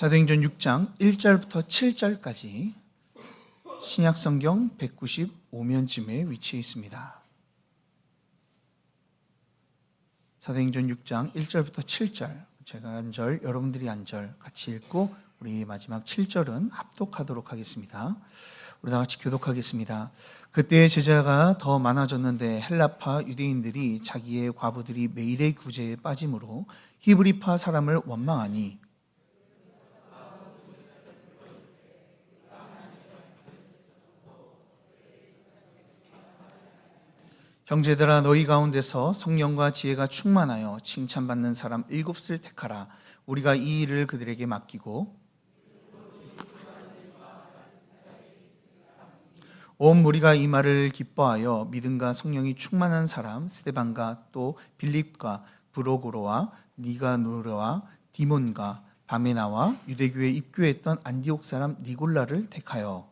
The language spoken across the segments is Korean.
사도행전 6장 1절부터 7절까지 신약성경 195면쯤에 위치해 있습니다. 사도행전 6장 1절부터 7절, 제가 한 절, 여러분들이 한 절 같이 읽고 우리 마지막 7절은 합독하도록 하겠습니다. 우리 다 같이 교독하겠습니다. 그때 제자가 더 많아졌는데 헬라파 유대인들이 자기의 과부들이 매일의 구제에 빠짐으로 히브리파 사람을 원망하니 형제들아, 너희 가운데서 성령과 지혜가 충만하여 칭찬받는 사람 7을 택하라. 우리가 이 일을 그들에게 맡기고 온 무리가 이 말을 기뻐하여 믿음과 성령이 충만한 사람 스데반과 또 빌립과 브로고로와 니가노르와 디몬과 바메나와 유대교에 입교했던 안디옥 사람 니골라를 택하여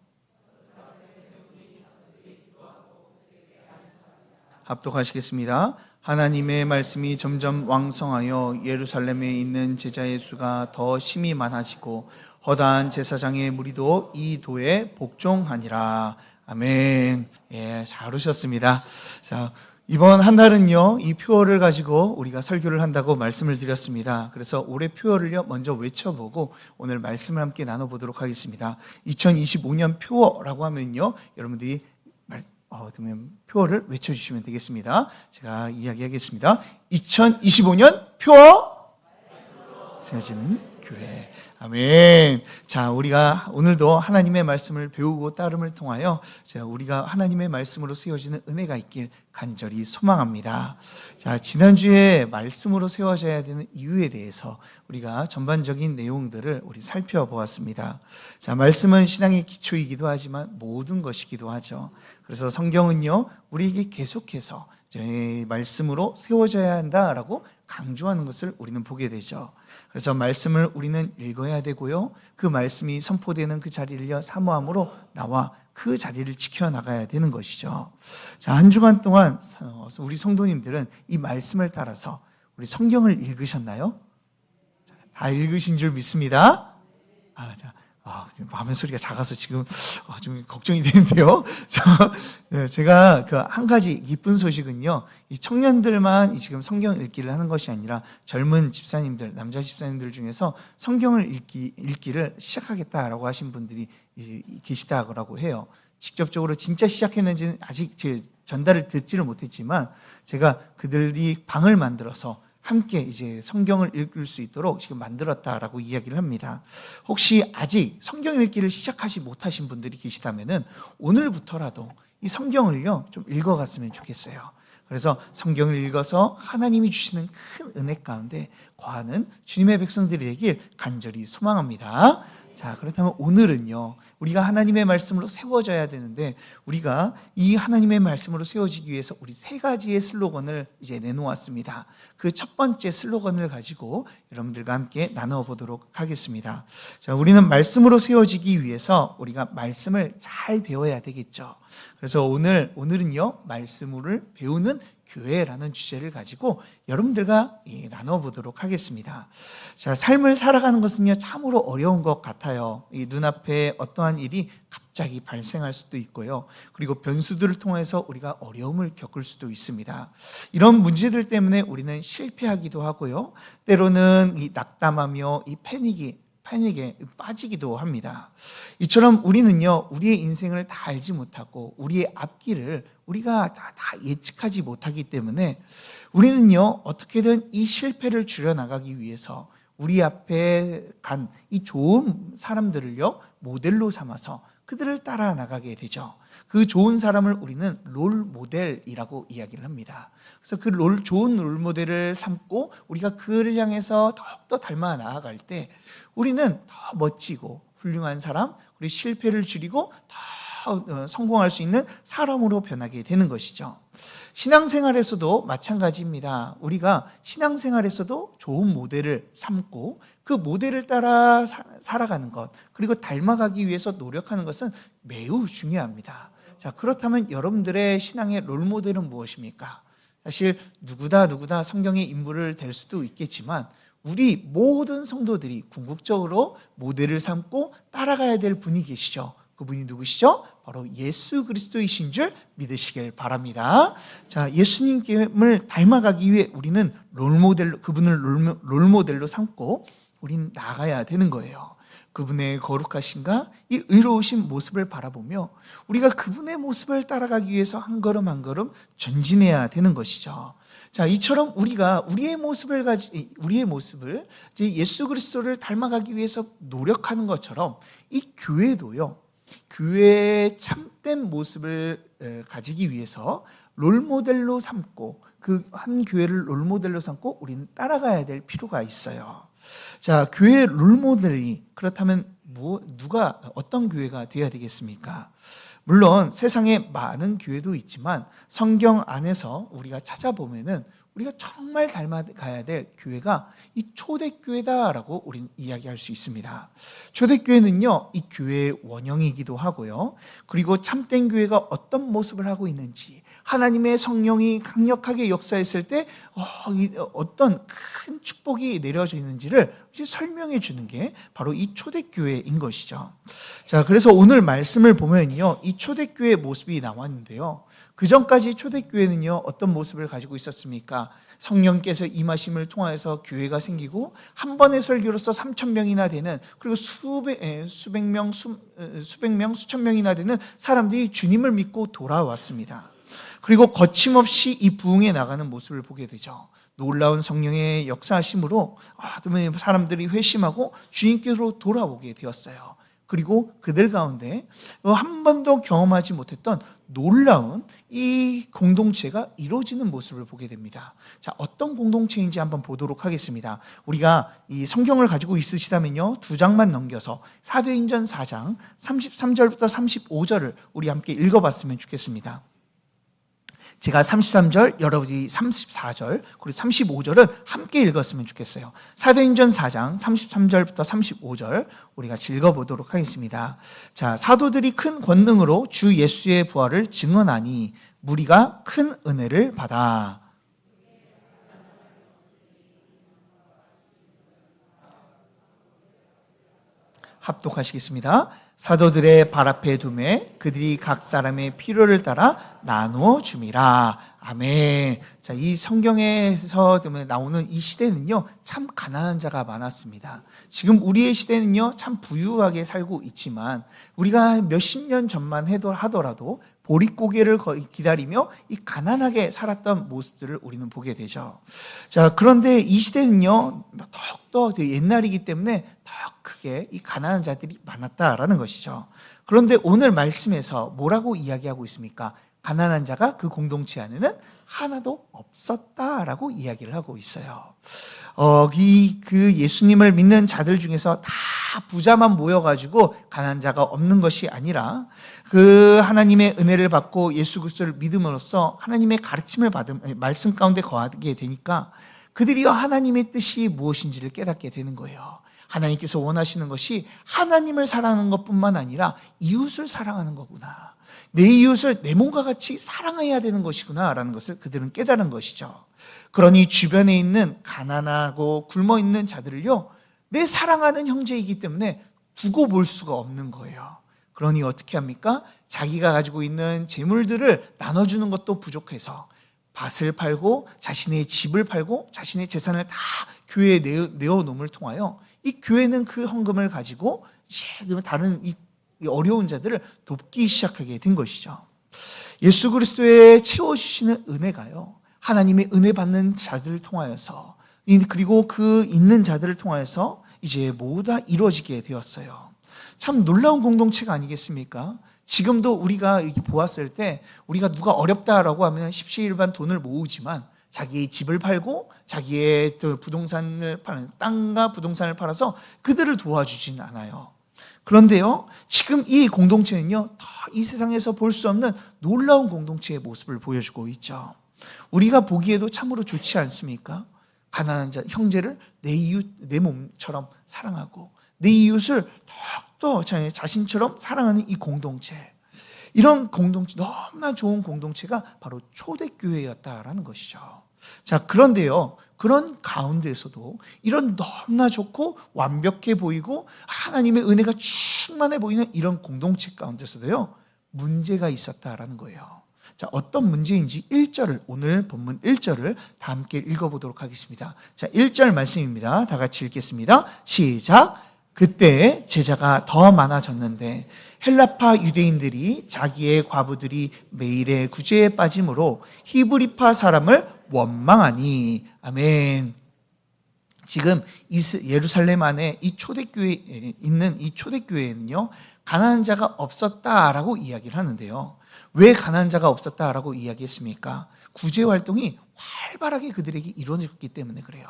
합독하시겠습니다. 하나님의 말씀이 점점 왕성하여 예루살렘에 있는 제자의 수가 더 심히 많아지고 허다한 제사장의 무리도 이 도에 복종하니라. 아멘. 예, 잘 오셨습니다. 자, 이번 한 달은요, 이 표어를 가지고 우리가 설교를 한다고 말씀을 드렸습니다. 그래서 올해 표어를요, 먼저 외쳐보고 오늘 말씀을 함께 나눠보도록 하겠습니다. 2025년 표어라고 하면요, 여러분들이 표어를 외쳐주시면 되겠습니다. 제가 이야기하겠습니다. 2025년 표어 세워지는 교회. 아멘. 자, 우리가 오늘도 하나님의 말씀을 배우고 따름을 통하여 우리가 하나님의 말씀으로 세워지는 은혜가 있길 간절히 소망합니다. 자, 지난주에 말씀으로 세워져야 되는 이유에 대해서 우리가 전반적인 내용들을 우리 살펴보았습니다. 자, 말씀은 신앙의 기초이기도 하지만 모든 것이기도 하죠. 그래서 성경은요, 우리에게 계속해서 말씀으로 세워져야 한다라고 강조하는 것을 우리는 보게 되죠. 그래서 말씀을 우리는 읽어야 되고요, 그 말씀이 선포되는 그 자리를 사모함으로 나와 그 자리를 지켜나가야 되는 것이죠. 자, 한 주간 동안 우리 성도님들은 이 말씀을 따라서 우리 성경을 읽으셨나요? 다 읽으신 줄 믿습니다. 화면 소리가 작아서 지금 좀 걱정이 되는데요. 제가 그 한 가지 기쁜 소식은요, 이 청년들만 지금 성경 읽기를 하는 것이 아니라 젊은 집사님들, 남자 집사님들 중에서 성경을 읽기를 시작하겠다라고 하신 분들이 계시다고 해요. 직접적으로 진짜 시작했는지는 아직 제 전달을 듣지를 못했지만 제가 그들이 방을 만들어서 함께 이제 성경을 읽을 수 있도록 지금 만들었다라고 이야기를 합니다. 혹시 아직 성경 읽기를 시작하지 못하신 분들이 계시다면은 오늘부터라도 이 성경을요, 좀 읽어갔으면 좋겠어요. 그래서 성경을 읽어서 하나님이 주시는 큰 은혜 가운데 거하는 주님의 백성들이 되길 간절히 소망합니다. 자, 그렇다면 오늘은요, 우리가 하나님의 말씀으로 세워져야 되는데 우리가 이 하나님의 말씀으로 세워지기 위해서 우리 3가지의 슬로건을 이제 내놓았습니다. 그 첫 번째 슬로건을 가지고 여러분들과 함께 나눠보도록 하겠습니다. 자, 우리는 말씀으로 세워지기 위해서 우리가 말씀을 잘 배워야 되겠죠. 그래서 오늘은요, 말씀을 배우는 교회라는 주제를 가지고 여러분들과 나눠보도록 하겠습니다. 자, 삶을 살아가는 것은요, 참으로 어려운 것 같아요. 이 눈앞에 어떠한 일이 갑자기 발생할 수도 있고요, 그리고 변수들을 통해서 우리가 어려움을 겪을 수도 있습니다. 이런 문제들 때문에 우리는 실패하기도 하고요, 때로는 이 낙담하며 이 패닉에 빠지기도 합니다. 이처럼 우리는요, 우리의 인생을 다 알지 못하고 우리의 앞길을 우리가 다 예측하지 못하기 때문에 우리는요, 어떻게든 이 실패를 줄여나가기 위해서 우리 앞에 간 이 좋은 사람들을요, 모델로 삼아서 그들을 따라 나가게 되죠. 그 좋은 사람을 우리는 롤 모델이라고 이야기를 합니다. 그래서 그 좋은 롤 모델을 삼고 우리가 그를 향해서 더욱더 닮아 나아갈 때 우리는 더 멋지고 훌륭한 사람, 우리 실패를 줄이고 더 성공할 수 있는 사람으로 변하게 되는 것이죠. 신앙생활에서도 마찬가지입니다. 우리가 신앙생활에서도 좋은 모델을 삼고 그 모델을 따라 살아가는 것, 그리고 닮아가기 위해서 노력하는 것은 매우 중요합니다. 자, 그렇다면 여러분들의 신앙의 롤모델은 무엇입니까? 사실 누구다 성경의 인물을 될 수도 있겠지만 우리 모든 성도들이 궁극적으로 모델을 삼고 따라가야 될 분이 계시죠. 그분이 누구시죠? 바로 예수 그리스도이신 줄 믿으시길 바랍니다. 자, 예수님을 닮아가기 위해 우리는 그분을 롤모델로 삼고 우린 나아가야 되는 거예요. 그분의 거룩하신가 이 의로우신 모습을 바라보며 우리가 그분의 모습을 따라가기 위해서 한 걸음 한 걸음 전진해야 되는 것이죠. 자, 이처럼 우리가 우리의 모습을 이제 예수 그리스도를 닮아가기 위해서 노력하는 것처럼 이 교회도요. 교회의 참된 모습을 가지기 위해서 롤모델로 삼고 그 한 교회를 롤모델로 삼고 우리는 따라가야 될 필요가 있어요. 자, 교회 롤모델이 그렇다면 누가 어떤 교회가 되어야 되겠습니까? 물론 세상에 많은 교회도 있지만 성경 안에서 우리가 찾아보면은 우리가 정말 닮아가야 될 교회가 이 초대교회다라고 우리는 이야기할 수 있습니다. 초대교회는요, 이 교회의 원형이기도 하고요. 그리고 참된 교회가 어떤 모습을 하고 있는지, 하나님의 성령이 강력하게 역사했을 때 어떤 큰 축복이 내려져 있는지를 설명해 주는 게 바로 이 초대교회인 것이죠. 자, 그래서 오늘 말씀을 보면요, 이 초대교회의 모습이 나왔는데요. 그 전까지 초대교회는요, 어떤 모습을 가지고 있었습니까? 성령께서 임하심을 통하여서 교회가 생기고 한 번의 설교로서 3,000명이나 되는, 그리고 수백 명, 수천 명이나 되는 사람들이 주님을 믿고 돌아왔습니다. 그리고 거침없이 이 부흥에 나가는 모습을 보게 되죠. 놀라운 성령의 역사하심으로 사람들이 회심하고 주님께로 돌아오게 되었어요. 그리고 그들 가운데 한 번도 경험하지 못했던 놀라운 이 공동체가 이루어지는 모습을 보게 됩니다. 자, 어떤 공동체인지 한번 보도록 하겠습니다. 우리가 이 성경을 가지고 있으시다면요, 2장만 넘겨서 사도행전 4장 33절부터 35절을 우리 함께 읽어봤으면 좋겠습니다. 제가 33절, 여러분이 34절, 그리고 35절은 함께 읽었으면 좋겠어요. 사도행전 4장 33절부터 35절 우리 같이 읽어보도록 하겠습니다. 자, 사도들이 큰 권능으로 주 예수의 부활을 증언하니 무리가 큰 은혜를 받아. 합독하시겠습니다. 사도들의 발 앞에 두매 그들이 각 사람의 필요를 따라 나누어 줌이라. 아멘. 자, 이 성경에서 나오는 이 시대는요, 참 가난한 자가 많았습니다. 지금 우리의 시대는요, 참 부유하게 살고 있지만 우리가 몇십 년 전만 하더라도 보릿고개를 기다리며 이 가난하게 살았던 모습들을 우리는 보게 되죠. 자, 그런데 이 시대는요, 더욱더 옛날이기 때문에 더 크게 이 가난한 자들이 많았다라는 것이죠. 그런데 오늘 말씀에서 뭐라고 이야기하고 있습니까? 가난한 자가 그 공동체 안에는 하나도 없었다라고 이야기를 하고 있어요. 그 예수님을 믿는 자들 중에서 다 부자만 모여가지고 가난한 자가 없는 것이 아니라 그 하나님의 은혜를 받고 예수 그리스도를 믿음으로써 하나님의 가르침을 받은 말씀 가운데 거하게 되니까 그들이 하나님의 뜻이 무엇인지를 깨닫게 되는 거예요. 하나님께서 원하시는 것이 하나님을 사랑하는 것뿐만 아니라 이웃을 사랑하는 거구나. 내 이웃을 내 몸과 같이 사랑해야 되는 것이구나 라는 것을 그들은 깨달은 것이죠. 그러니 주변에 있는 가난하고 굶어있는 자들을요, 내 사랑하는 형제이기 때문에 두고 볼 수가 없는 거예요. 그러니 어떻게 합니까? 자기가 가지고 있는 재물들을 나눠주는 것도 부족해서 밭을 팔고 자신의 집을 팔고 자신의 재산을 다 교회에 내어놓음을 통하여 이 교회는 그 헌금을 가지고 다른 이 어려운 자들을 돕기 시작하게 된 것이죠. 예수 그리스도의 채워주시는 은혜가요, 하나님의 은혜 받는 자들을 통하여서, 그리고 그 있는 자들을 통하여서 이제 모두 다 이루어지게 되었어요. 참 놀라운 공동체가 아니겠습니까? 지금도 우리가 보았을 때 우리가 누가 어렵다라고 하면 십시일반 돈을 모으지만 자기의 집을 팔고 자기의 부동산을 파는 땅과 부동산을 팔아서 그들을 도와주진 않아요. 그런데요, 지금 이 공동체는요, 이 세상에서 볼 수 없는 놀라운 공동체의 모습을 보여주고 있죠. 우리가 보기에도 참으로 좋지 않습니까? 가난한 자, 형제를 내 이웃, 내 몸처럼 사랑하고 내 이웃을 더욱더 자신처럼 사랑하는 이 공동체. 이런 공동체, 너무나 좋은 공동체가 바로 초대교회였다라는 것이죠. 자, 그런데요, 그런 가운데에서도 이런 너무나 좋고 완벽해 보이고 하나님의 은혜가 충만해 보이는 이런 공동체 가운데서도요, 문제가 있었다라는 거예요. 자, 어떤 문제인지 1절을, 오늘 본문 1절을 다 함께 읽어보도록 하겠습니다. 자, 1절 말씀입니다. 다 같이 읽겠습니다. 시작. 그때 제자가 더 많아졌는데 헬라파 유대인들이 자기의 과부들이 매일의 구제에 빠짐으로 히브리파 사람을 원망하니. 아멘. 지금 예루살렘 안에 이 초대교회에 있는 이 초대교회에는요, 가난한 자가 없었다라고 이야기를 하는데요. 왜 가난한 자가 없었다라고 이야기했습니까? 구제 활동이 활발하게 그들에게 이루어졌기 때문에 그래요.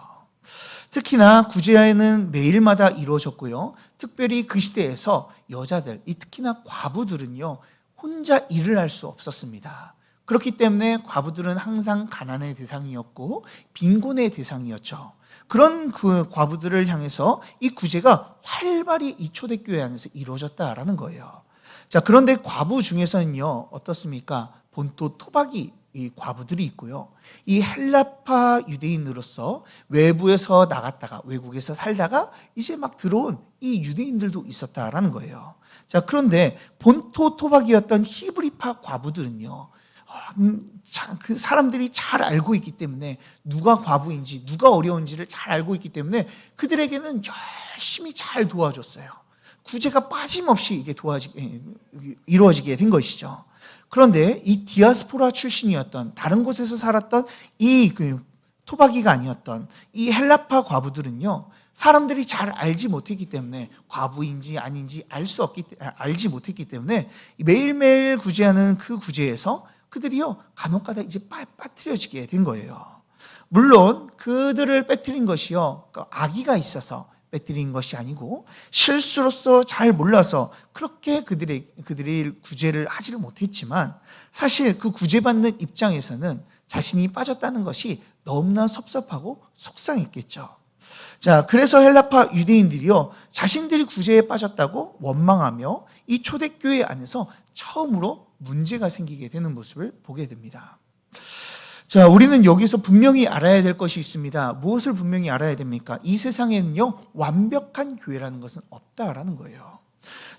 특히나 구제는 매일마다 이루어졌고요. 특별히 그 시대에서 여자들, 특히나 과부들은요, 혼자 일을 할 수 없었습니다. 그렇기 때문에 과부들은 항상 가난의 대상이었고 빈곤의 대상이었죠. 그런 그 과부들을 향해서 이 구제가 활발히 이 초대교회 안에서 이루어졌다라는 거예요. 자, 그런데 과부 중에서는요, 어떻습니까? 본토 토박이 이 과부들이 있고요. 이 헬라파 유대인으로서 외부에서 나갔다가 외국에서 살다가 이제 막 들어온 이 유대인들도 있었다라는 거예요. 자, 그런데 본토 토박이였던 히브리파 과부들은요, 그 사람들이 잘 알고 있기 때문에 누가 과부인지 누가 어려운지를 잘 알고 있기 때문에 그들에게는 열심히 잘 도와줬어요. 구제가 빠짐없이 이게 이루어지게 된 것이죠. 그런데 이 디아스포라 출신이었던 다른 곳에서 살았던 이 토박이가 아니었던 이 헬라파 과부들은요, 사람들이 잘 알지 못했기 때문에 과부인지 아닌지 알지 못했기 때문에 매일매일 구제하는 그 구제에서 그들이요, 간혹가다 이제 빠뜨려지게 된 거예요. 물론 그들을 빠뜨린 것이요, 악의가 있어서 빠뜨린 것이 아니고 실수로서 잘 몰라서 그렇게 그들이 구제를 하지를 못했지만, 사실 그 구제받는 입장에서는 자신이 빠졌다는 것이 너무나 섭섭하고 속상했겠죠. 자, 그래서 헬라파 유대인들이요, 자신들이 구제에 빠졌다고 원망하며 이 초대교회 안에서 처음으로 문제가 생기게 되는 모습을 보게 됩니다. 자, 우리는 여기서 분명히 알아야 될 것이 있습니다. 무엇을 분명히 알아야 됩니까? 이 세상에는요, 완벽한 교회라는 것은 없다라는 거예요.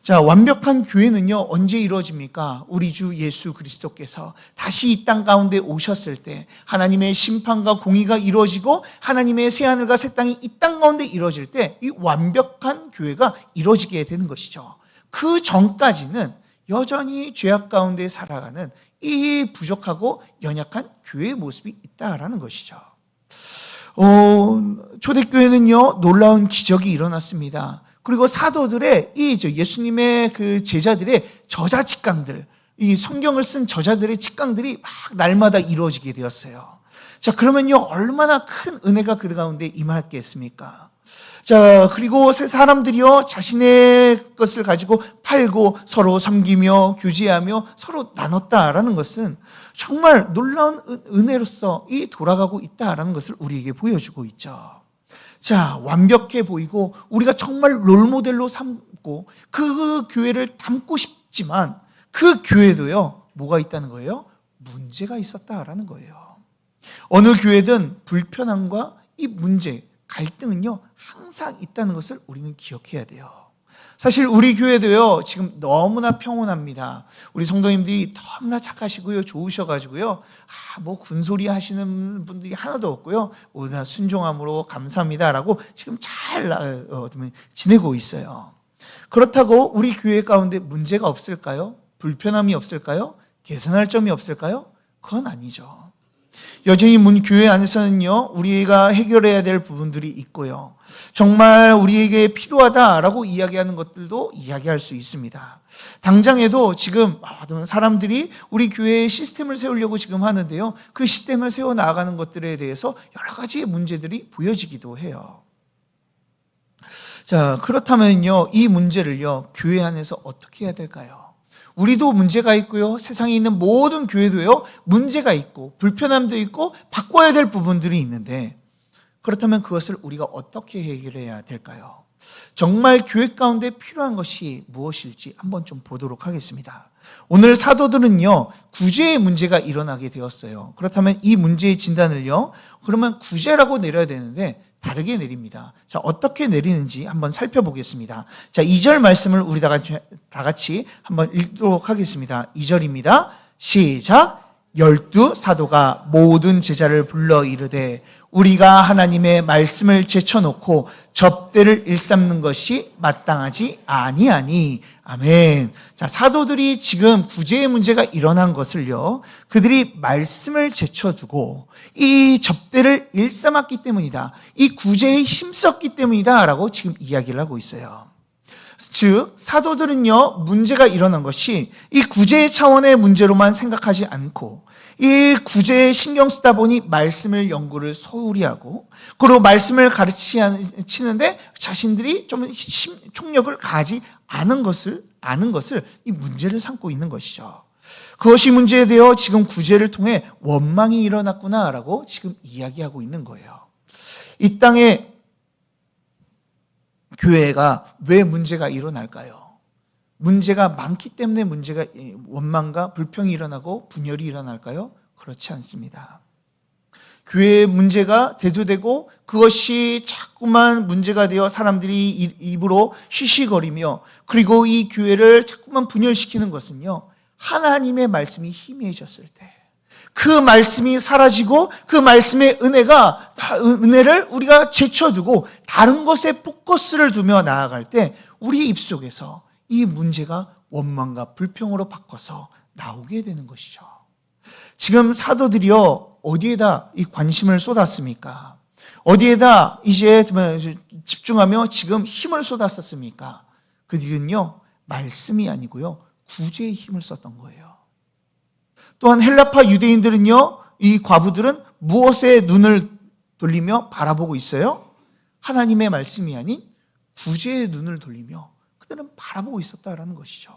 자, 완벽한 교회는요, 언제 이루어집니까? 우리 주 예수 그리스도께서 다시 이 땅 가운데 오셨을 때 하나님의 심판과 공의가 이루어지고 하나님의 새하늘과 새 땅이 이 땅 가운데 이루어질 때 이 완벽한 교회가 이루어지게 되는 것이죠. 그 전까지는 여전히 죄악 가운데 살아가는 이 부족하고 연약한 교회의 모습이 있다라는 것이죠. 초대교회는요, 놀라운 기적이 일어났습니다. 그리고 사도들의 예수님의 그 제자들의 저자 직강들, 이 성경을 쓴 저자들의 직강들이 막 날마다 이루어지게 되었어요. 자, 그러면요, 얼마나 큰 은혜가 그 가운데 임했겠습니까? 자, 그리고 사람들이요, 자신의 것을 가지고 팔고 서로 섬기며 교제하며 서로 나눴다라는 것은 정말 놀라운 은혜로서 돌아가고 있다라는 것을 우리에게 보여주고 있죠. 자, 완벽해 보이고 우리가 정말 롤모델로 삼고 그 교회를 닮고 싶지만 그 교회도요, 뭐가 있다는 거예요? 문제가 있었다라는 거예요. 어느 교회든 불편함과 이 문제, 갈등은요, 항상 있다는 것을 우리는 기억해야 돼요. 사실 우리 교회도요, 지금 너무나 평온합니다. 우리 성도님들이 너무나 착하시고요, 좋으셔가지고요, 뭐 군소리 하시는 분들이 하나도 없고요, 오늘 순종함으로 감사합니다라고 지금 잘 지내고 있어요. 그렇다고 우리 교회 가운데 문제가 없을까요? 불편함이 없을까요? 개선할 점이 없을까요? 그건 아니죠. 여전히 교회 안에서는요, 우리가 해결해야 될 부분들이 있고요, 정말 우리에게 필요하다라고 이야기하는 것들도 이야기할 수 있습니다. 당장에도 지금 사람들이 우리 교회에 시스템을 세우려고 지금 하는데요, 그 시스템을 세워 나가는 것들에 대해서 여러 가지의 문제들이 보여지기도 해요. 자, 그렇다면요, 이 문제를요, 교회 안에서 어떻게 해야 될까요? 우리도 문제가 있고요, 세상에 있는 모든 교회도요, 문제가 있고 불편함도 있고 바꿔야 될 부분들이 있는데, 그렇다면 그것을 우리가 어떻게 해결해야 될까요? 정말 교회 가운데 필요한 것이 무엇일지 한번 좀 보도록 하겠습니다. 오늘 사도들은요, 구제의 문제가 일어나게 되었어요. 그렇다면 이 문제의 진단을요, 그러면 구제라고 내려야 되는데 다르게 내립니다. 자, 어떻게 내리는지 한번 살펴보겠습니다. 자, 2절 말씀을 우리 다 같이 한번 읽도록 하겠습니다. 2절입니다. 시작. 12 사도가 모든 제자를 불러 이르되 우리가 하나님의 말씀을 제쳐놓고 접대를 일삼는 것이 마땅하지 아니하니. 아멘. 자, 사도들이 지금 구제의 문제가 일어난 것을요, 그들이 말씀을 제쳐두고 이 접대를 일삼았기 때문이다, 이 구제에 힘썼기 때문이다 라고 지금 이야기를 하고 있어요. 즉 사도들은요, 문제가 일어난 것이 이 구제 차원의 문제로만 생각하지 않고 이 구제에 신경 쓰다 보니 말씀을 연구를 소홀히 하고, 그리고 말씀을 가르치는데 자신들이 좀 총력을 가하지 않은 것을 이 문제를 삼고 있는 것이죠. 그것이 문제에 대해 지금 구제를 통해 원망이 일어났구나라고 지금 이야기하고 있는 거예요. 이 땅에 교회가 왜 문제가 일어날까요? 문제가 많기 때문에 문제가, 원망과 불평이 일어나고 분열이 일어날까요? 그렇지 않습니다. 교회의 문제가 대두되고 그것이 자꾸만 문제가 되어 사람들이 입으로 쉬쉬거리며, 그리고 이 교회를 자꾸만 분열시키는 것은요, 하나님의 말씀이 희미해졌을 때, 그 말씀이 사라지고 그 말씀의 은혜를 우리가 제쳐두고 다른 것에 포커스를 두며 나아갈 때 우리 입속에서 이 문제가 원망과 불평으로 바꿔서 나오게 되는 것이죠. 지금 사도들이요, 어디에다 이 관심을 쏟았습니까? 어디에다 이제 집중하며 지금 힘을 쏟았었습니까? 그들은요, 말씀이 아니고요, 구제의 힘을 썼던 거예요. 또한 헬라파 유대인들은요, 이 과부들은 무엇에 눈을 돌리며 바라보고 있어요? 하나님의 말씀이 아닌 구제의 눈을 돌리며 그들은 바라보고 있었다라는 것이죠.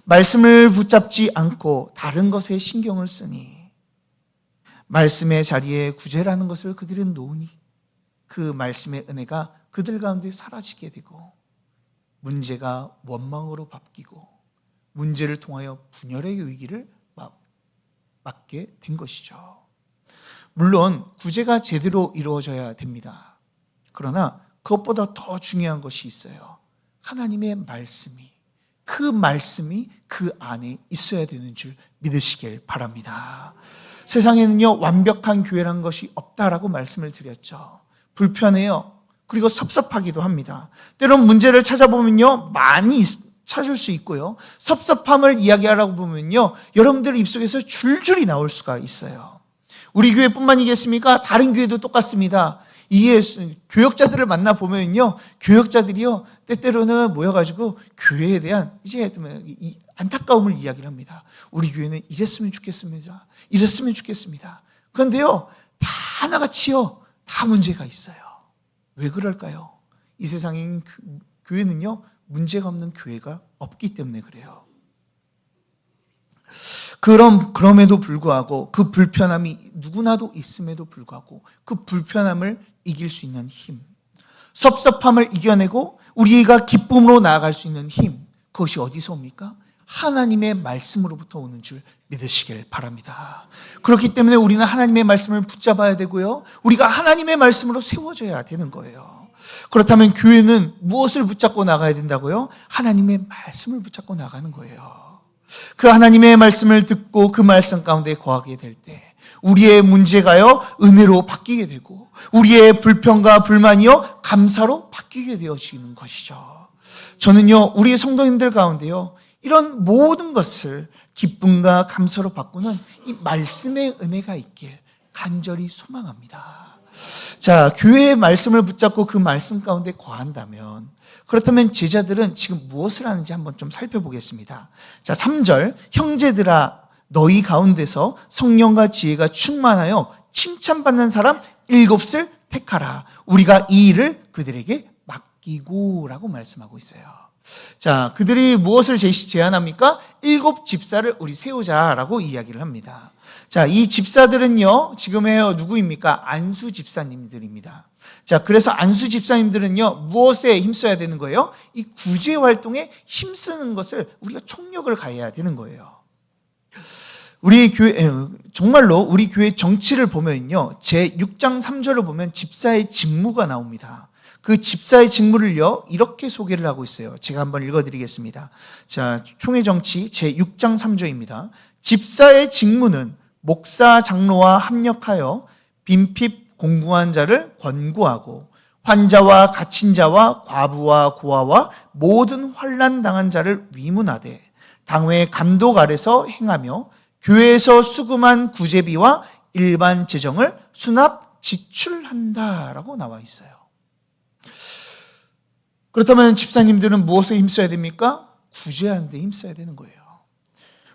말씀을 붙잡지 않고 다른 것에 신경을 쓰니, 말씀의 자리에 구제라는 것을 그들은 놓으니 그 말씀의 은혜가 그들 가운데 사라지게 되고 문제가 원망으로 바뀌고 문제를 통하여 분열의 위기를 맞게 된 것이죠. 물론 구제가 제대로 이루어져야 됩니다. 그러나 그것보다 더 중요한 것이 있어요. 하나님의 말씀이, 그 말씀이 그 안에 있어야 되는 줄 믿으시길 바랍니다. 세상에는요, 완벽한 교회라는 것이 없다라고 말씀을 드렸죠. 불편해요. 그리고 섭섭하기도 합니다. 때론 문제를 찾아보면요, 많이 찾을 수 있고요, 섭섭함을 이야기하라고 보면요, 여러분들 입속에서 줄줄이 나올 수가 있어요. 우리 교회뿐만이겠습니까? 다른 교회도 똑같습니다. 이에 교역자들을 만나보면요, 교역자들이요, 때때로는 모여가지고 교회에 대한 이제 이 안타까움을 이야기를 합니다. 우리 교회는 이랬으면 좋겠습니다. 이랬으면 좋겠습니다. 그런데요, 다 하나같이요, 다 문제가 있어요. 왜 그럴까요? 이 세상인 교회는요, 문제가 없는 교회가 없기 때문에 그래요. 그럼에도 불구하고 그 불편함이 누구나도 있음에도 불구하고 그 불편함을 이길 수 있는 힘, 섭섭함을 이겨내고 우리가 기쁨으로 나아갈 수 있는 힘, 그것이 어디서 옵니까? 하나님의 말씀으로부터 오는 줄 믿으시길 바랍니다. 그렇기 때문에 우리는 하나님의 말씀을 붙잡아야 되고요, 우리가 하나님의 말씀으로 세워져야 되는 거예요. 그렇다면 교회는 무엇을 붙잡고 나가야 된다고요? 하나님의 말씀을 붙잡고 나가는 거예요. 그 하나님의 말씀을 듣고 그 말씀 가운데 거하게 될 때 우리의 문제가요, 은혜로 바뀌게 되고 우리의 불평과 불만이요, 감사로 바뀌게 되어지는 것이죠. 저는요, 우리 성도님들 가운데요, 이런 모든 것을 기쁨과 감사로 바꾸는 이 말씀의 은혜가 있길 간절히 소망합니다. 자, 교회의 말씀을 붙잡고 그 말씀 가운데 거한다면, 그렇다면 제자들은 지금 무엇을 하는지 한번 좀 살펴보겠습니다. 자, 3절, 형제들아 너희 가운데서 성령과 지혜가 충만하여 칭찬받는 사람 7을 택하라. 우리가 이 일을 그들에게 맡기고 라고 말씀하고 있어요. 자, 그들이 무엇을 제안합니까? 7 집사를 우리 세우자라고 이야기를 합니다. 자, 이 집사들은요, 지금의 누구입니까? 안수 집사님들입니다. 자, 그래서 안수 집사님들은요, 무엇에 힘써야 되는 거예요? 이 구제 활동에 힘쓰는 것을 우리가 총력을 가해야 되는 거예요. 우리 교회, 정말로 우리 교회 정치를 보면요, 제 6장 3절을 보면 집사의 직무가 나옵니다. 그 집사의 직무를요, 이렇게 소개를 하고 있어요. 제가 한번 읽어드리겠습니다. 자, 총회 정치 제 6장 3조입니다. 집사의 직무는 목사 장로와 합력하여 빈핍 공고한 자를 권고하고 환자와 갇힌 자와 과부와 고아와 모든 환난 당한 자를 위문하되 당회 감독 아래서 행하며 교회에서 수금한 구제비와 일반 재정을 수납 지출한다라고 나와 있어요. 그렇다면 집사님들은 무엇에 힘써야 됩니까? 구제하는 데 힘써야 되는 거예요.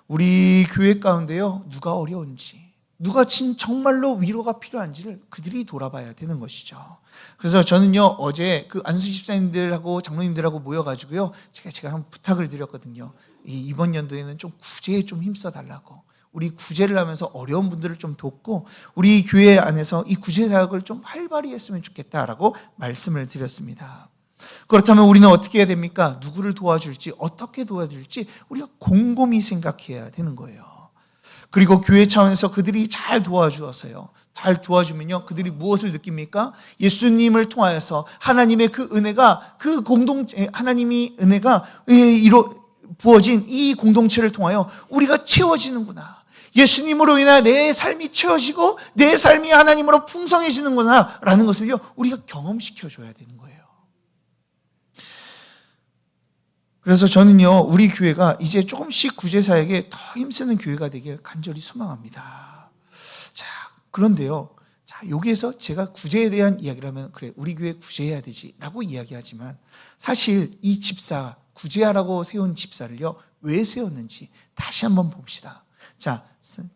우리 교회 가운데요, 누가 어려운지, 누가 정말로 위로가 필요한지를 그들이 돌아봐야 되는 것이죠. 그래서 저는요, 어제 그 안수 집사님들하고 장로님들하고 모여가지고요, 제가 한번 부탁을 드렸거든요. 이번 연도에는 좀 구제에 좀 힘써 달라고. 우리 구제를 하면서 어려운 분들을 좀 돕고 우리 교회 안에서 이 구제 사역을 좀 활발히 했으면 좋겠다라고 말씀을 드렸습니다. 그렇다면 우리는 어떻게 해야 됩니까? 누구를 도와줄지, 어떻게 도와줄지 우리가 곰곰이 생각해야 되는 거예요. 그리고 교회 차원에서 그들이 잘 도와주어서요, 잘 도와주면요, 그들이 무엇을 느낍니까? 예수님을 통하여서 하나님의 그 은혜가, 그 공동체, 하나님이 은혜가 부어진 이 공동체를 통하여 우리가 채워지는구나. 예수님으로 인해 내 삶이 채워지고 내 삶이 하나님으로 풍성해지는구나 라는 것을요, 우리가 경험시켜줘야 되는 거예요. 그래서 저는요, 우리 교회가 이제 조금씩 구제사역에 더 힘쓰는 교회가 되길 간절히 소망합니다. 자, 그런데요, 자, 여기에서 제가 구제에 대한 이야기를 하면, 그래, 우리 교회 구제해야 되지 라고 이야기하지만, 사실 이 집사, 구제하라고 세운 집사를요, 왜 세웠는지 다시 한번 봅시다. 자,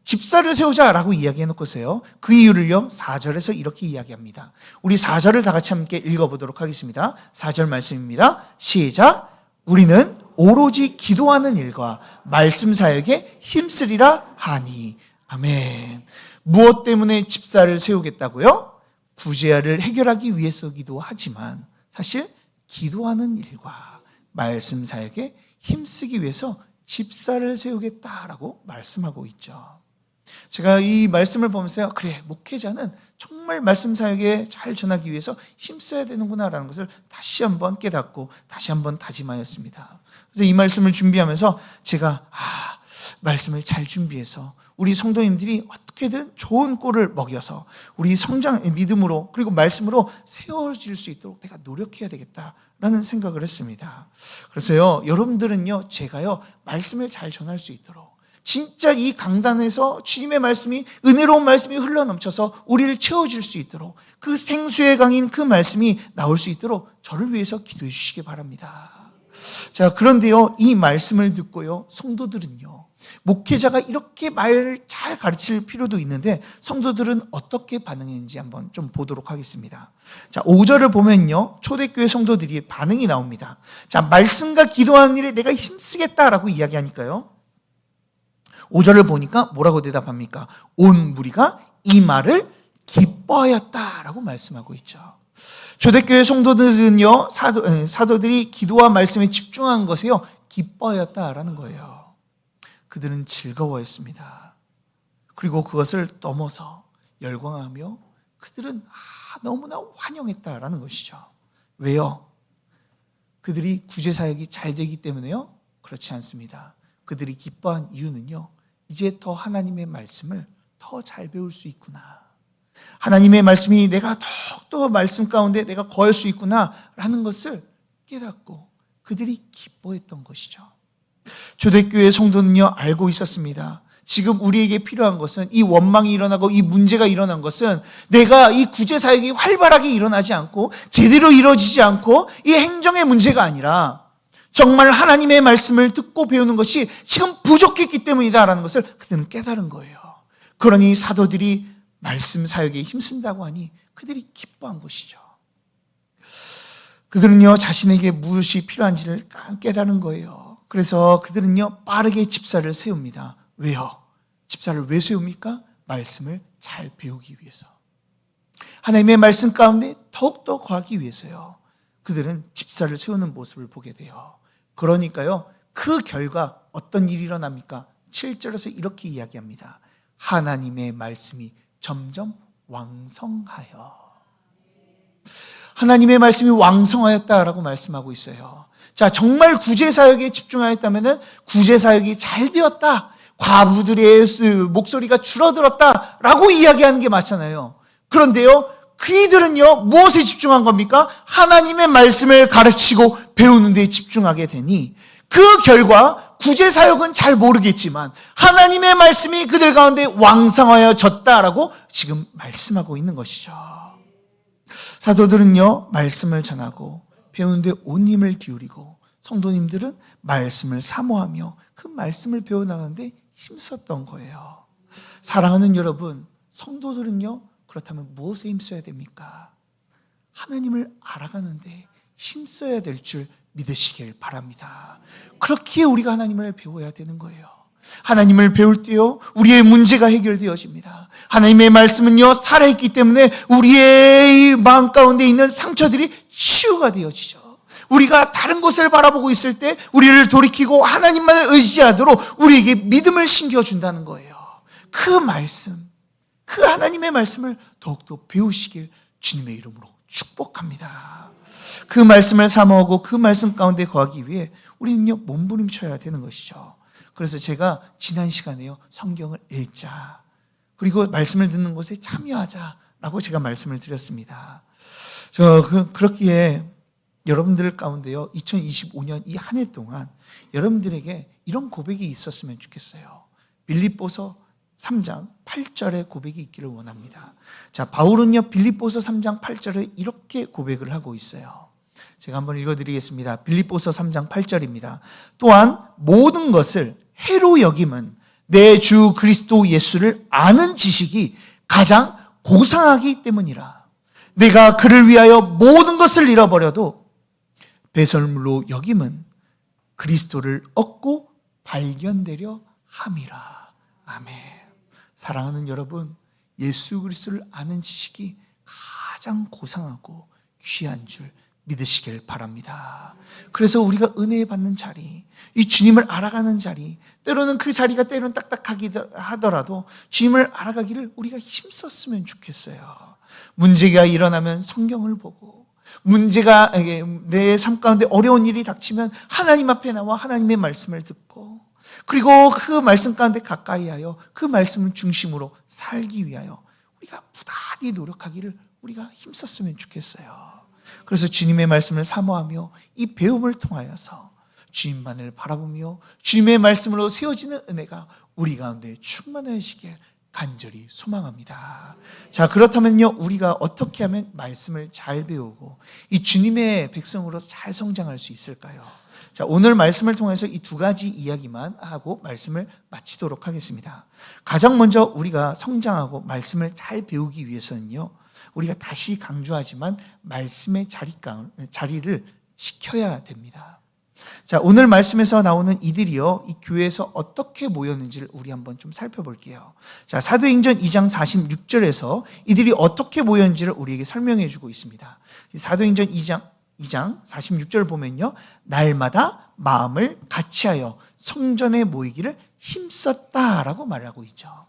집사를 세우자라고 이야기해놓고서요, 그 이유를요, 4절에서 이렇게 이야기합니다. 우리 4절을 다 같이 함께 읽어보도록 하겠습니다. 4절 말씀입니다. 시작. 우리는 오로지 기도하는 일과 말씀 사역에 힘쓰리라 하니. 아멘. 무엇 때문에 집사를 세우겠다고요? 구제를 해결하기 위해서기도 하지만 사실 기도하는 일과 말씀 사역에 힘쓰기 위해서 집사를 세우겠다라고 말씀하고 있죠. 제가 이 말씀을 보면서요, 그래, 목회자는 정말 말씀 사역에 잘 전하기 위해서 힘써야 되는구나라는 것을 다시 한번 깨닫고 다시 한번 다짐하였습니다. 그래서 이 말씀을 준비하면서 제가 말씀을 잘 준비해서 우리 성도님들이 어떻게든 좋은 꼴을 먹여서 우리 성장, 믿음으로 그리고 말씀으로 세워질 수 있도록 내가 노력해야 되겠다라는 생각을 했습니다. 그래서요, 여러분들은요, 제가요, 말씀을 잘 전할 수 있도록 진짜 이 강단에서 주님의 말씀이, 은혜로운 말씀이 흘러넘쳐서 우리를 채워줄 수 있도록, 그 생수의 강인 그 말씀이 나올 수 있도록 저를 위해서 기도해 주시기 바랍니다. 자, 그런데요, 이 말씀을 듣고요, 성도들은요, 목회자가 이렇게 말을 잘 가르칠 필요도 있는데 성도들은 어떻게 반응했는지 한번 좀 보도록 하겠습니다. 자, 5절을 보면요, 초대교회 성도들이 반응이 나옵니다. 자, 말씀과 기도하는 일에 내가 힘쓰겠다라고 이야기하니까요, 5절을 보니까 뭐라고 대답합니까? 온 무리가 이 말을 기뻐하였다라고 말씀하고 있죠. 초대교회 성도들은요, 사도들이 기도와 말씀에 집중한 것에요, 기뻐하였다라는 거예요. 그들은 즐거워했습니다. 그리고 그것을 넘어서 열광하며 그들은 너무나 환영했다라는 것이죠. 왜요? 그들이 구제사역이 잘 되기 때문에요? 그렇지 않습니다. 그들이 기뻐한 이유는요, 이제 더 하나님의 말씀을 더 잘 배울 수 있구나, 하나님의 말씀이 내가 더욱더 말씀 가운데 내가 거할 수 있구나 라는 것을 깨닫고 그들이 기뻐했던 것이죠. 초대교회 성도는요, 알고 있었습니다. 지금 우리에게 필요한 것은, 이 원망이 일어나고 이 문제가 일어난 것은 내가 이 구제사역이 활발하게 일어나지 않고 제대로 이루어지지 않고 이 행정의 문제가 아니라 정말 하나님의 말씀을 듣고 배우는 것이 지금 부족했기 때문이다라는 것을 그들은 깨달은 거예요. 그러니 사도들이 말씀 사역에 힘쓴다고 하니 그들이 기뻐한 것이죠. 그들은요, 자신에게 무엇이 필요한지를 깨달은 거예요. 그래서 그들은요, 빠르게 집사를 세웁니다. 왜요? 집사를 왜 세웁니까? 말씀을 잘 배우기 위해서. 하나님의 말씀 가운데 더욱더 거하기 위해서요. 그들은 집사를 세우는 모습을 보게 돼요. 그러니까요, 그 결과 어떤 일이 일어납니까? 7절에서 이렇게 이야기합니다. 하나님의 말씀이 점점 왕성하여. 하나님의 말씀이 왕성하였다라고 말씀하고 있어요. 자, 정말 구제사역에 집중하였다면 구제사역이 잘 되었다, 과부들의 목소리가 줄어들었다라고 이야기하는 게 맞잖아요. 그런데요, 그이들은요, 무엇에 집중한 겁니까? 하나님의 말씀을 가르치고 배우는 데 집중하게 되니 그 결과 구제사역은 잘 모르겠지만 하나님의 말씀이 그들 가운데 왕성하여졌다라고 지금 말씀하고 있는 것이죠. 사도들은요, 말씀을 전하고 배우는데 온 힘을 기울이고, 성도님들은 말씀을 사모하며 그 말씀을 배워나가는데 힘썼던 거예요. 사랑하는 여러분, 성도들은요, 그렇다면 무엇에 힘써야 됩니까? 하나님을 알아가는데 힘써야 될 줄 믿으시길 바랍니다. 그렇게 우리가 하나님을 배워야 되는 거예요. 하나님을 배울 때요, 우리의 문제가 해결되어집니다. 하나님의 말씀은요, 살아있기 때문에 우리의 마음 가운데 있는 상처들이 치유가 되어지죠. 우리가 다른 곳을 바라보고 있을 때 우리를 돌이키고 하나님만을 의지하도록 우리에게 믿음을 심겨준다는 거예요. 그 말씀, 그 하나님의 말씀을 더욱더 배우시길 주님의 이름으로 축복합니다. 그 말씀을 사모하고 그 말씀 가운데 거하기 위해 우리는요, 몸부림쳐야 되는 것이죠. 그래서 제가 지난 시간에요, 성경을 읽자, 그리고 말씀을 듣는 곳에 참여하자라고 제가 말씀을 드렸습니다. 그렇기에 여러분들 가운데요, 2025년 이 한 해 동안 여러분들에게 이런 고백이 있었으면 좋겠어요. 빌립보서 3장 8절의 고백이 있기를 원합니다. 자, 바울은요, 빌립보서 3장 8절에 이렇게 고백을 하고 있어요. 제가 한번 읽어드리겠습니다. 빌립보서 3장 8절입니다. 또한 모든 것을 해로 여김은 내 주 그리스도 예수를 아는 지식이 가장 고상하기 때문이라. 내가 그를 위하여 모든 것을 잃어버려도 배설물로 여김은 그리스도를 얻고 발견되려 함이라. 아멘. 사랑하는 여러분, 예수 그리스도를 아는 지식이 가장 고상하고 귀한 줄 믿으시길 바랍니다. 그래서 우리가 은혜 받는 자리, 이 주님을 알아가는 자리, 때로는 그 자리가 때로는 딱딱하기 하더라도 주님을 알아가기를 우리가 힘썼으면 좋겠어요. 문제가 일어나면 성경을 보고, 문제가 내 삶 가운데 어려운 일이 닥치면 하나님 앞에 나와 하나님의 말씀을 듣고, 그리고 그 말씀 가운데 가까이 하여 그 말씀을 중심으로 살기 위하여 우리가 부단히 노력하기를 우리가 힘썼으면 좋겠어요. 그래서 주님의 말씀을 사모하며 이 배움을 통하여서 주님만을 바라보며 주님의 말씀으로 세워지는 은혜가 우리 가운데 충만하시길 간절히 소망합니다. 자, 그렇다면요, 우리가 어떻게 하면 말씀을 잘 배우고 이 주님의 백성으로 잘 성장할 수 있을까요? 자, 오늘 말씀을 통해서 이 두 가지 이야기만 하고 말씀을 마치도록 하겠습니다. 가장 먼저 우리가 성장하고 말씀을 잘 배우기 위해서는요, 우리가 다시 강조하지만 말씀의 자리를 지켜야 됩니다. 자, 오늘 말씀에서 나오는 이들이요, 이 교회에서 어떻게 모였는지를 우리 한번 좀 살펴볼게요. 자, 사도행전 2장 46절에서 이들이 어떻게 모였는지를 우리에게 설명해 주고 있습니다. 사도행전 2장 46절 보면요, 날마다 마음을 같이하여 성전에 모이기를 힘썼다라고 말하고 있죠.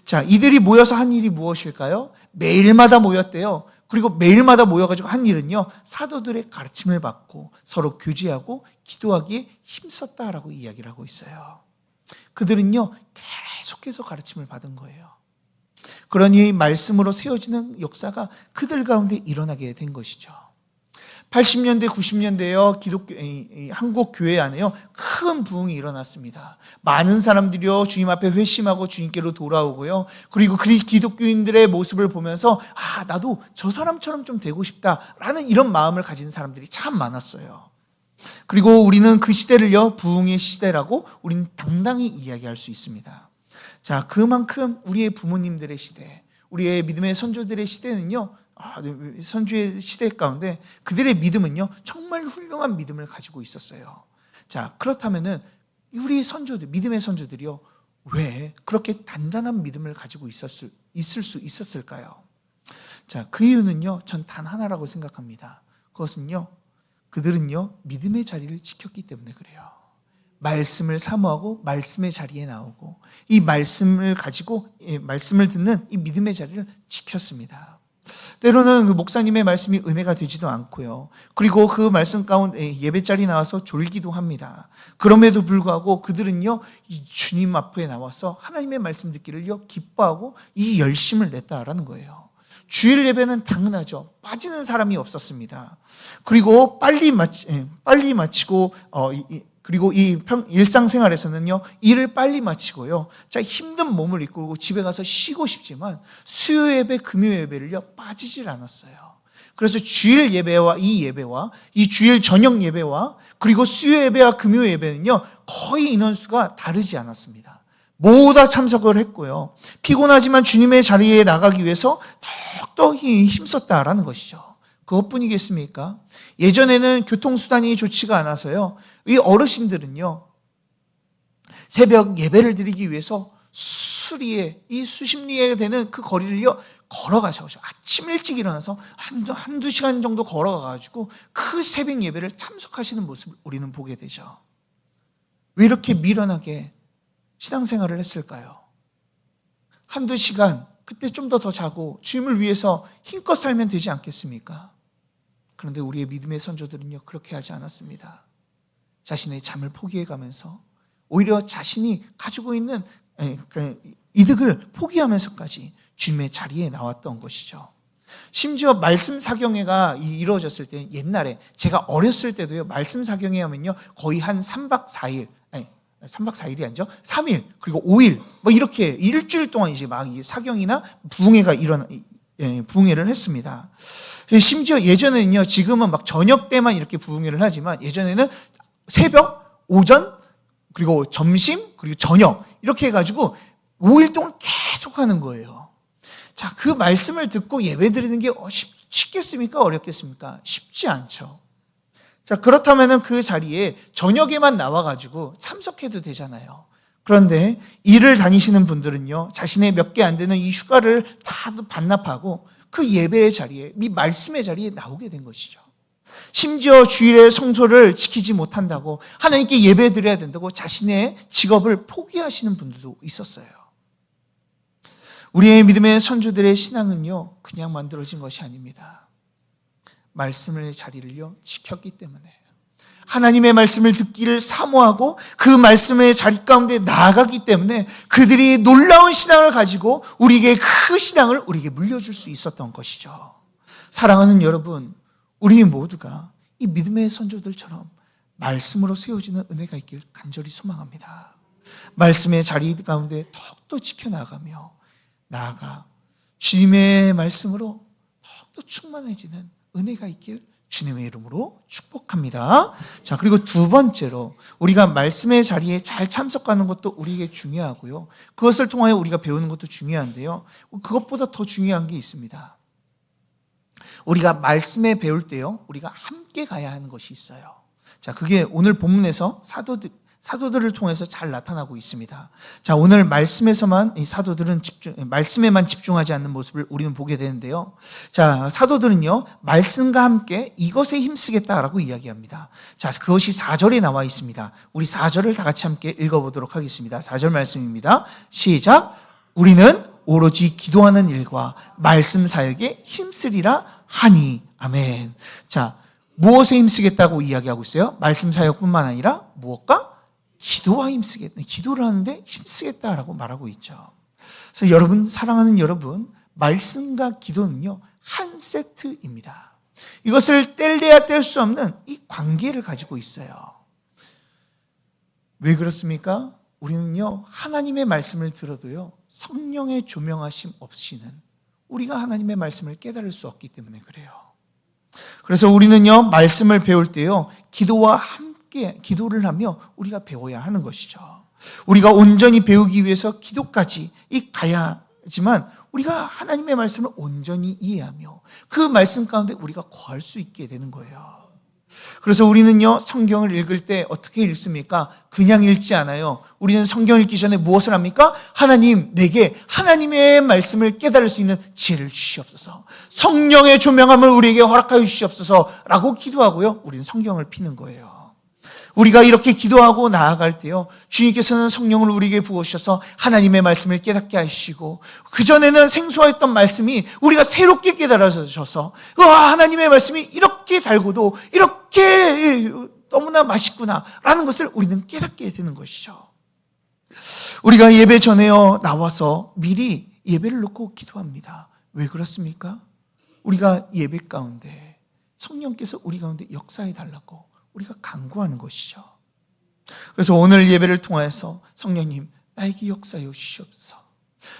자, 이들이 모여서 한 일이 무엇일까요? 매일마다 모였대요. 그리고 매일마다 모여가지고 한 일은요, 사도들의 가르침을 받고 서로 교제하고 기도하기에 힘썼다라고 이야기를 하고 있어요. 그들은요, 계속해서 가르침을 받은 거예요. 그러니 말씀으로 세워지는 역사가 그들 가운데 일어나게 된 것이죠. 80년대, 90년대에요, 한국 교회 안에요, 큰 부흥이 일어났습니다. 많은 사람들이요, 주님 앞에 회심하고 주님께로 돌아오고요, 그리고 그 기독교인들의 모습을 보면서, 나도 저 사람처럼 좀 되고 싶다라는 이런 마음을 가진 사람들이 참 많았어요. 그리고 우리는 그 시대를요, 부흥의 시대라고 우리는 당당히 이야기할 수 있습니다. 자, 그만큼 우리의 부모님들의 시대, 우리의 믿음의 선조들의 시대는요, 선주의 시대 가운데 그들의 믿음은요 정말 훌륭한 믿음을 가지고 있었어요. 자, 그렇다면은 우리 선조들, 믿음의 선조들이요 왜 그렇게 단단한 믿음을 가지고 있을 수 있었을까요? 자, 그 이유는요 전 단 하나라고 생각합니다. 그것은요 그들은요 믿음의 자리를 지켰기 때문에 그래요. 말씀을 사모하고 말씀의 자리에 나오고 이 말씀을 가지고 말씀을 듣는 이 믿음의 자리를 지켰습니다. 때로는 그 목사님의 말씀이 은혜가 되지도 않고요. 그리고 그 말씀 가운데 예배 자리 나와서 졸기도 합니다. 그럼에도 불구하고 그들은요 이 주님 앞에 나와서 하나님의 말씀 듣기를요 기뻐하고 이 열심을 냈다라는 거예요. 주일 예배는 당연하죠. 빠지는 사람이 없었습니다. 그리고 빨리 마치고 그리고 이 일상생활에서는요 일을 빨리 마치고요 자 힘든 몸을 이끌고 집에 가서 쉬고 싶지만 수요 예배, 금요 예배를요 빠지질 않았어요. 그래서 주일 예배와 이 주일 저녁 예배와 그리고 수요 예배와 금요 예배는요 거의 인원수가 다르지 않았습니다. 모두 다 참석을 했고요. 피곤하지만 주님의 자리에 나가기 위해서 더욱더 힘썼다라는 것이죠. 그것뿐이겠습니까? 예전에는 교통수단이 좋지가 않아서요. 이 어르신들은요. 새벽 예배를 드리기 위해서 이 수십 리에 되는 그 거리를요. 걸어가셔서 아침 일찍 일어나서 한두 시간 정도 걸어가가지고 그 새벽 예배를 참석하시는 모습을 우리는 보게 되죠. 왜 이렇게 미련하게 신앙생활을 했을까요? 한두 시간 그때 좀 더 자고 주님을 위해서 힘껏 살면 되지 않겠습니까? 그런데 우리의 믿음의 선조들은요 그렇게 하지 않았습니다. 자신의 잠을 포기해가면서 오히려 자신이 가지고 있는 이득을 포기하면서까지 주님의 자리에 나왔던 것이죠. 심지어 말씀 사경회가 이루어졌을 때 옛날에 제가 어렸을 때도요 말씀 사경회 하면요 거의 한 3박 4일 3박 4일이 아니죠. 3일 그리고 5일 뭐 이렇게 일주일 동안 이제 막 사경이나 부흥회가 부흥회를 했습니다. 심지어 예전에는요 지금은 막 저녁 때만 이렇게 부흥회를 하지만 예전에는 새벽, 오전 그리고 점심 그리고 저녁 이렇게 해가지고 5일 동안 계속 하는 거예요. 자, 그 말씀을 듣고 예배 드리는 게 쉽겠습니까? 어렵겠습니까? 쉽지 않죠. 자, 그렇다면 그 자리에 저녁에만 나와가지고 참석해도 되잖아요. 그런데 일을 다니시는 분들은요, 자신의 몇 개 안 되는 이 휴가를 다 반납하고 그 예배의 자리에, 이 말씀의 자리에 나오게 된 것이죠. 심지어 주일에 성소를 지키지 못한다고 하나님께 예배 드려야 된다고 자신의 직업을 포기하시는 분들도 있었어요. 우리의 믿음의 선조들의 신앙은요, 그냥 만들어진 것이 아닙니다. 말씀의 자리를요, 지켰기 때문에 하나님의 말씀을 듣기를 사모하고 그 말씀의 자리 가운데 나아가기 때문에 그들이 놀라운 신앙을 가지고 우리에게 그 신앙을 우리에게 물려줄 수 있었던 것이죠. 사랑하는 여러분, 우리 모두가 이 믿음의 선조들처럼 말씀으로 세워지는 은혜가 있길 간절히 소망합니다. 말씀의 자리 가운데 더욱더 지켜나가며 나아가 주님의 말씀으로 더욱더 충만해지는 은혜가 있길 주님의 이름으로 축복합니다. 자, 그리고 두 번째로 우리가 말씀의 자리에 잘 참석하는 것도 우리에게 중요하고요. 그것을 통하여 우리가 배우는 것도 중요한데요. 그것보다 더 중요한 게 있습니다. 우리가 말씀에 배울 때요, 우리가 함께 가야 하는 것이 있어요. 자, 그게 오늘 본문에서 사도들을 통해서 잘 나타나고 있습니다. 자, 오늘 말씀에서만 이 사도들은 말씀에만 집중하지 않는 모습을 우리는 보게 되는데요. 자, 사도들은요, 말씀과 함께 이것에 힘쓰겠다라고 이야기합니다. 자, 그것이 4절에 나와 있습니다. 우리 4절을 다 같이 함께 읽어보도록 하겠습니다. 4절 말씀입니다. 시작. 우리는 오로지 기도하는 일과 말씀 사역에 힘쓰리라 하니. 아멘. 자, 무엇에 힘쓰겠다고 이야기하고 있어요? 말씀 사역뿐만 아니라 무엇과? 기도와 힘쓰겠다. 기도를 하는데 힘쓰겠다라고 말하고 있죠. 그래서 여러분, 사랑하는 여러분, 말씀과 기도는요, 한 세트입니다. 이것을 뗄래야 뗄 수 없는 이 관계를 가지고 있어요. 왜 그렇습니까? 우리는요, 하나님의 말씀을 들어도요, 성령의 조명하심 없이는 우리가 하나님의 말씀을 깨달을 수 없기 때문에 그래요. 그래서 우리는요, 말씀을 배울 때요, 기도와 함께 기도를 하며 우리가 배워야 하는 것이죠. 우리가 온전히 배우기 위해서 기도까지 가야 하지만 우리가 하나님의 말씀을 온전히 이해하며 그 말씀 가운데 우리가 거할 수 있게 되는 거예요. 그래서 우리는요, 성경을 읽을 때 어떻게 읽습니까? 그냥 읽지 않아요. 우리는 성경 읽기 전에 무엇을 합니까? 하나님, 내게 하나님의 말씀을 깨달을 수 있는 지혜를 주시옵소서. 성령의 조명함을 우리에게 허락하여 주시옵소서 라고 기도하고요, 우리는 성경을 피는 거예요. 우리가 이렇게 기도하고 나아갈 때요, 주님께서는 성령을 우리에게 부으셔서 하나님의 말씀을 깨닫게 하시고, 그전에는 생소했던 말씀이 우리가 새롭게 깨달아져서 하나님의 말씀이 이렇게 달고도 이렇게 너무나 맛있구나 라는 것을 우리는 깨닫게 되는 것이죠. 우리가 예배 전에요, 나와서 미리 예배를 놓고 기도합니다. 왜 그렇습니까? 우리가 예배 가운데 성령께서 우리 가운데 역사해 달라고 우리가 간구하는 것이죠. 그래서 오늘 예배를 통해서 성령님, 나에게 역사하여 주시옵소서.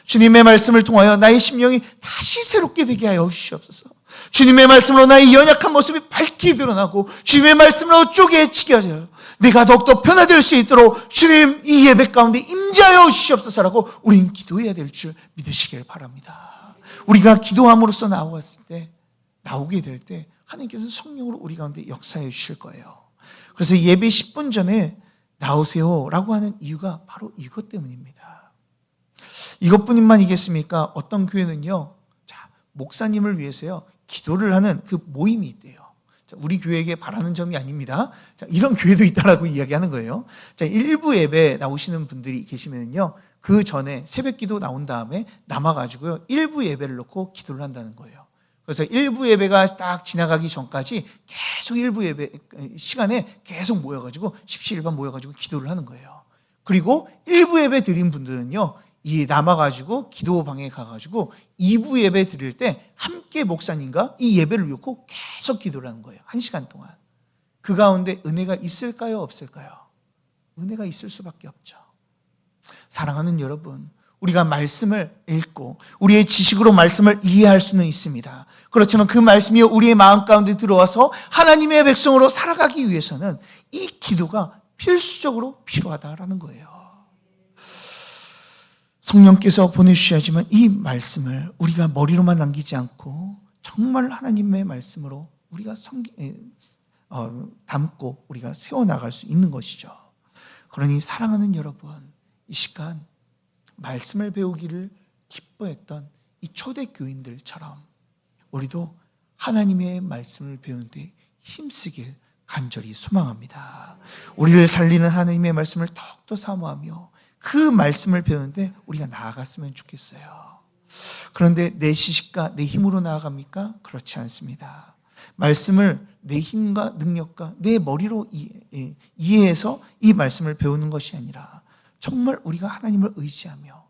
주님의 말씀을 통하여 나의 심령이 다시 새롭게 되게 하여 주시옵소서. 주님의 말씀으로 나의 연약한 모습이 밝게 드러나고 주님의 말씀으로 쪼개지게 하여 내가 더욱더 변화될 수 있도록 주님 이 예배 가운데 임재하여 주시옵소서라고 우리는 기도해야 될 줄 믿으시길 바랍니다. 우리가 기도함으로써 나오게 될 때 하나님께서 성령으로 우리 가운데 역사해 주실 거예요. 그래서 예배 10분 전에 나오세요 라고 하는 이유가 바로 이것 때문입니다. 이것뿐만이겠습니까? 어떤 교회는요, 목사님을 위해서요, 기도를 하는 그 모임이 있대요. 우리 교회에게 바라는 점이 아닙니다. 이런 교회도 있다라고 이야기하는 거예요. 일부 예배 나오시는 분들이 계시면요, 그 전에 새벽 기도 나온 다음에 남아가지고요, 일부 예배를 놓고 기도를 한다는 거예요. 그래서 일부 예배가 딱 지나가기 전까지 계속 일부 예배 시간에 계속 모여가지고 십시일반 모여가지고 기도를 하는 거예요. 그리고 일부 예배 드린 분들은요, 이 남아가지고 기도방에 가가지고 2부 예배 드릴 때 함께 목사님과 이 예배를 놓고 계속 기도를 하는 거예요. 1시간 동안. 그 가운데 은혜가 있을까요? 없을까요? 은혜가 있을 수밖에 없죠. 사랑하는 여러분, 우리가 말씀을 읽고 우리의 지식으로 말씀을 이해할 수는 있습니다. 그렇지만 그 말씀이 우리의 마음 가운데 들어와서 하나님의 백성으로 살아가기 위해서는 이 기도가 필수적으로 필요하다라는 거예요. 성령께서 보내주셔야지만 이 말씀을 우리가 머리로만 남기지 않고 정말 하나님의 말씀으로 우리가 담고 우리가 세워나갈 수 있는 것이죠. 그러니 사랑하는 여러분, 이 시간 말씀을 배우기를 기뻐했던 이 초대교인들처럼 우리도 하나님의 말씀을 배우는데 힘쓰길 간절히 소망합니다. 우리를 살리는 하나님의 말씀을 더욱더 사모하며 그 말씀을 배우는데 우리가 나아갔으면 좋겠어요. 그런데 내 지식과 내 힘으로 나아갑니까? 그렇지 않습니다. 말씀을 내 힘과 능력과 내 머리로 이해해서 이 말씀을 배우는 것이 아니라 정말 우리가 하나님을 의지하며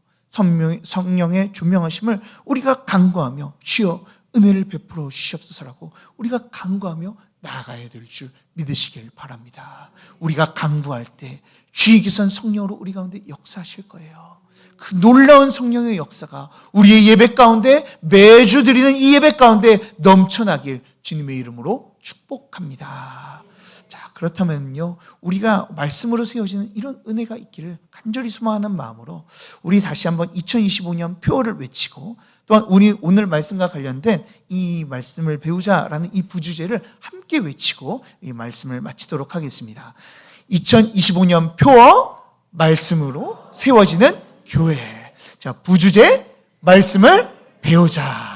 성령의 조명하심을 우리가 간구하며 주여 은혜를 베풀어 주시옵소서라고 우리가 간구하며 나아가야 될 줄 믿으시길 바랍니다. 우리가 간구할 때 주님께서는 성령으로 우리 가운데 역사하실 거예요. 그 놀라운 성령의 역사가 우리의 예배 가운데 매주 드리는 이 예배 가운데 넘쳐나길 주님의 이름으로 축복합니다. 자, 그렇다면요, 우리가 말씀으로 세워지는 이런 은혜가 있기를 간절히 소망하는 마음으로 우리 다시 한번 2025년 표어를 외치고 또한 우리 오늘 말씀과 관련된 이 말씀을 배우자라는 이 부주제를 함께 외치고 이 말씀을 마치도록 하겠습니다. 2025년 표어 말씀으로 세워지는 교회. 자, 부주제 말씀을 배우자.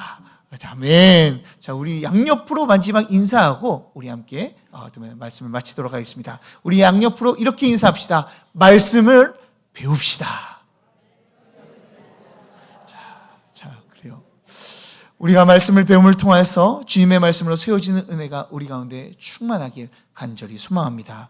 아멘. 자, 우리 양옆으로 마지막 인사하고 우리 함께 말씀을 마치도록 하겠습니다. 우리 양옆으로 이렇게 인사합시다. 말씀을 배웁시다. 자, 그래요. 우리가 말씀을 배움을 통해서 주님의 말씀으로 세워지는 은혜가 우리 가운데 충만하길 간절히 소망합니다.